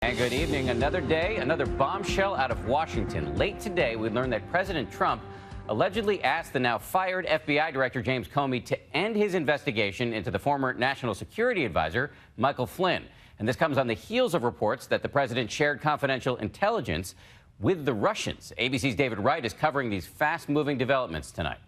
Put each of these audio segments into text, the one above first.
And good evening. Another day, another bombshell out of Washington. Late today, we learned that President Trump allegedly asked the now fired FBI Director James Comey to end his investigation into the former National Security Advisor, Michael Flynn. And this comes on the heels of reports that the president shared confidential intelligence with the Russians. ABC's David Wright is covering these fast-moving developments tonight.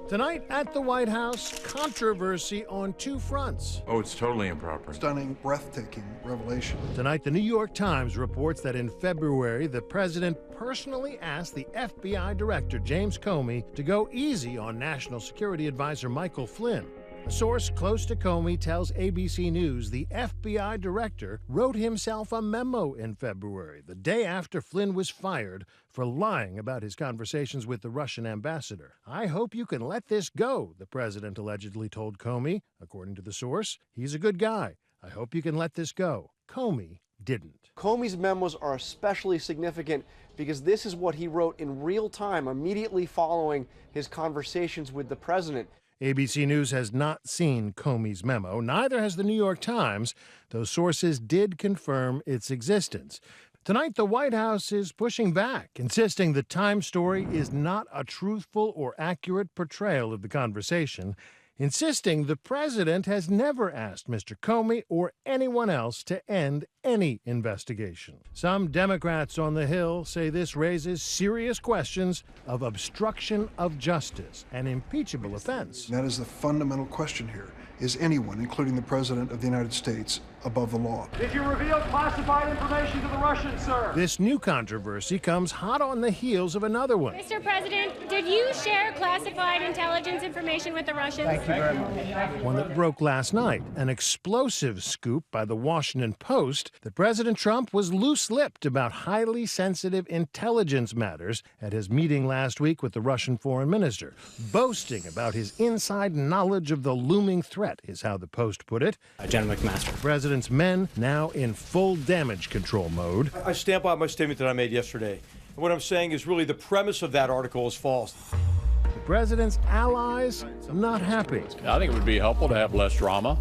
Tonight at the White House, controversy on two fronts. Oh, it's totally improper. Stunning, breathtaking revelation. Tonight, the New York Times reports that in February, the president personally asked the FBI Director, James Comey, to go easy on National Security Advisor Michael Flynn. A source close to Comey tells ABC News the FBI director wrote himself a memo in February, the day after Flynn was fired for lying about his conversations with the Russian ambassador. "I hope you can let this go," the president allegedly told Comey. According to the source, he's a good guy. "I hope you can let this go." Comey didn't. Comey's memos are especially significant because this is what he wrote in real time immediately following his conversations with the president. ABC News has not seen Comey's memo. Neither has the New York Times, though sources did confirm its existence. Tonight, the White House is pushing back, insisting the Times story is not a truthful or accurate portrayal of the conversation, insisting the president has never asked Mr. Comey or anyone else to end any investigation. Some Democrats on the Hill say this raises serious questions of obstruction of justice, an impeachable offense. That is the fundamental question here. Is anyone, including the President of the United States, above the law? Did you reveal classified information to the Russians, sir? This new controversy comes hot on the heels of another one. Mr. President, did you share classified intelligence information with the Russians? Thank you very much. One that broke last night, an explosive scoop by the Washington Post that President Trump was loose-lipped about highly sensitive intelligence matters at his meeting last week with the Russian foreign minister, boasting about his inside knowledge of the looming threat, is how the Post put it. General McMaster. The president's men now in full damage control mode. I stand by my statement that I made yesterday. And what I'm saying is really the premise of that article is false. The president's allies not happy. I think it would be helpful to have less drama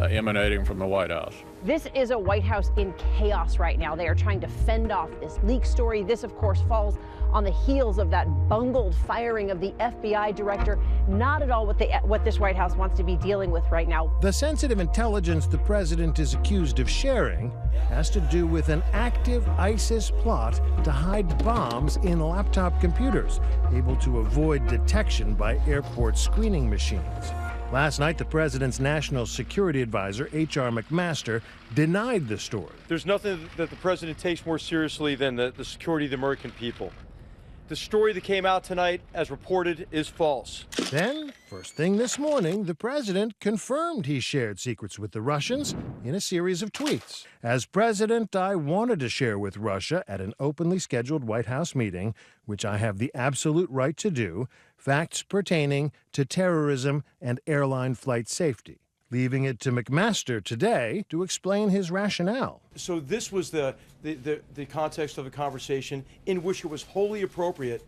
emanating from the White House. This is a White House in chaos right now. They are trying to fend off this leak story. This, of course, falls on the heels of that bungled firing of the FBI director. Not at all what this White House wants to be dealing with right now. The sensitive intelligence the president is accused of sharing has to do with an active ISIS plot to hide bombs in laptop computers, able to avoid detection by airport screening machines. Last night, the president's national security advisor, H.R. McMaster, denied the story. There's nothing that the president takes more seriously than the security of the American people. The story that came out tonight, as reported, is false. Then, first thing this morning, the president confirmed he shared secrets with the Russians in a series of tweets. As president, I wanted to share with Russia at an openly scheduled White House meeting, which I have the absolute right to do, facts pertaining to terrorism and airline flight safety, leaving it to McMaster today to explain his rationale. So this was the context of the conversation in which it was wholly appropriate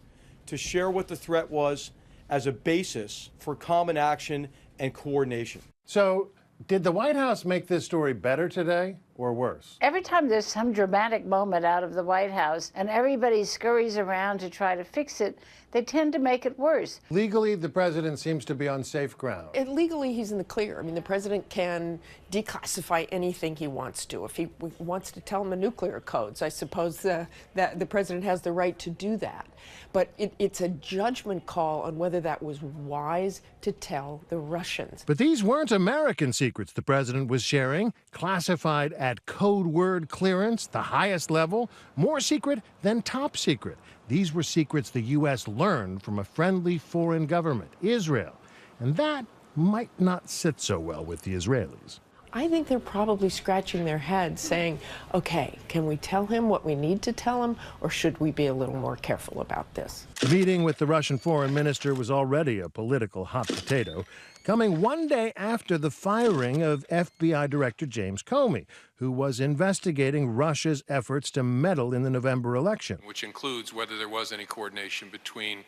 to share what the threat was as a basis for common action and coordination. So, did the White House make this story better today or worse? Every time there's some dramatic moment out of the White House and everybody scurries around to try to fix it, they tend to make it worse. Legally, the president seems to be on safe ground. Legally, he's in the clear. I mean, the president can declassify anything he wants to. If he wants to tell them the nuclear codes, I suppose that the president has the right to do that. But it's a judgment call on whether that was wise to tell the Russians. But these weren't American secrets the president was sharing, classified at code word clearance, the highest level, more secret than top secret. These were secrets the U.S. learned from a friendly foreign government, Israel. And that might not sit so well with the Israelis. I think they're probably scratching their heads saying, okay, can we tell him what we need to tell him, or should we be a little more careful about this? The meeting with the Russian foreign minister was already a political hot potato, coming one day after the firing of FBI Director James Comey, who was investigating Russia's efforts to meddle in the November election. Which includes whether there was any coordination between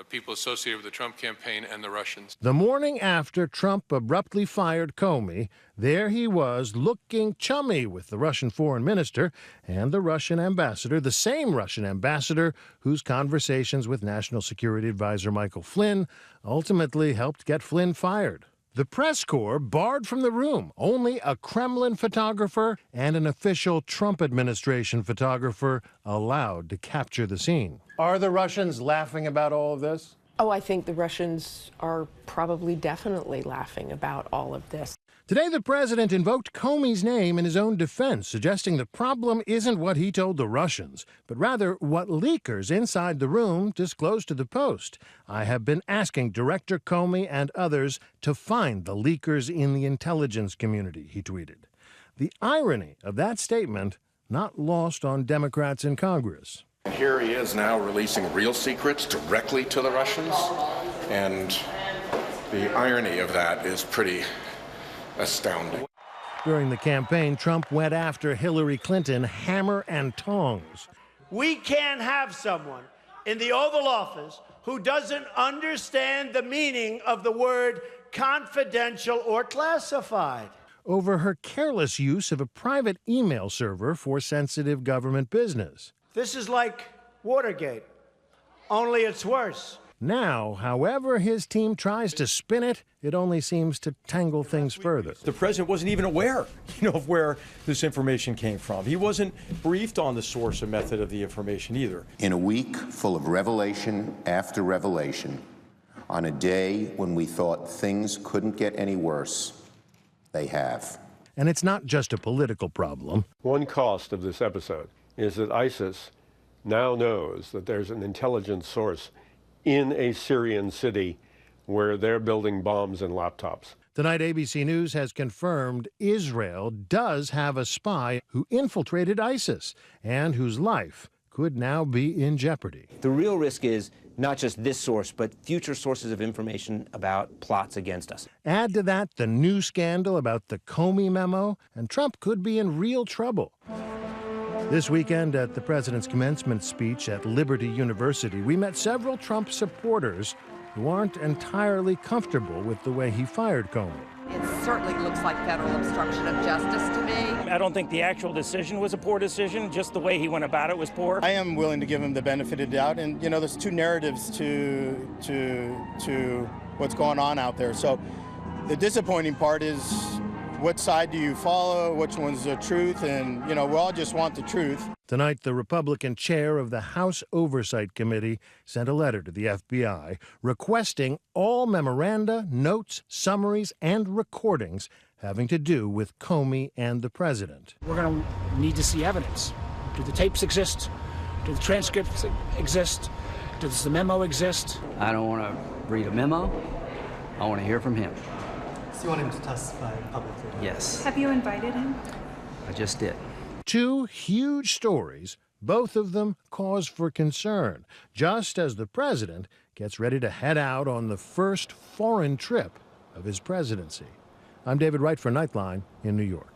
people associated with the Trump campaign and the Russians. The morning after Trump abruptly fired Comey, there he was looking chummy with the Russian foreign minister and the Russian ambassador, the same Russian ambassador whose conversations with National Security Advisor Michael Flynn ultimately helped get Flynn fired. The press corps barred from the room. Only a Kremlin photographer and an official Trump administration photographer allowed to capture the scene. Are the Russians laughing about all of this? Oh, I think the Russians are probably definitely laughing about all of this. Today, the president invoked Comey's name in his own defense, suggesting the problem isn't what he told the Russians, but rather what leakers inside the room disclosed to the Post. I have been asking Director Comey and others to find the leakers in the intelligence community, he tweeted. The irony of that statement not lost on Democrats in Congress. Here he is now releasing real secrets directly to the Russians, and the irony of that is pretty astounding. During the campaign, Trump went after Hillary Clinton hammer and tongs. We can't have someone in the Oval Office who doesn't understand the meaning of the word confidential or classified. Over her careless use of a private email server for sensitive government business. This is like Watergate, only it's worse. Now, however his team tries to spin it, it only seems to tangle things further. The president wasn't even aware, of where this information came from. He wasn't briefed on the source or method of the information either. In a week full of revelation after revelation, on a day when we thought things couldn't get any worse, they have. And it's not just a political problem. One cost of this episode is that ISIS now knows that there's an intelligence source in a Syrian city where they're building bombs and laptops. Tonight, ABC News has confirmed Israel does have a spy who infiltrated ISIS and whose life could now be in jeopardy. The real risk is not just this source, but future sources of information about plots against us. Add to that the new scandal about the Comey memo, and Trump could be in real trouble. This weekend at the president's commencement speech at Liberty University, we met several Trump supporters who aren't entirely comfortable with the way he fired Comey. It certainly looks like federal obstruction of justice to me. I don't think the actual decision was a poor decision. Just the way he went about it was poor. I am willing to give him the benefit of the doubt. And, there's two narratives to what's going on out there. So the disappointing part is, what side do you follow? Which one's the truth? And, we all just want the truth. Tonight, the Republican chair of the House Oversight Committee sent a letter to the FBI requesting all memoranda, notes, summaries, and recordings having to do with Comey and the president. We're going to need to see evidence. Do the tapes exist? Do the transcripts exist? Does the memo exist? I don't want to read a memo. I want to hear from him. So you want him to testify publicly? Yes. Have you invited him? I just did. Two huge stories, both of them cause for concern, just as the president gets ready to head out on the first foreign trip of his presidency. I'm David Wright for Nightline in New York.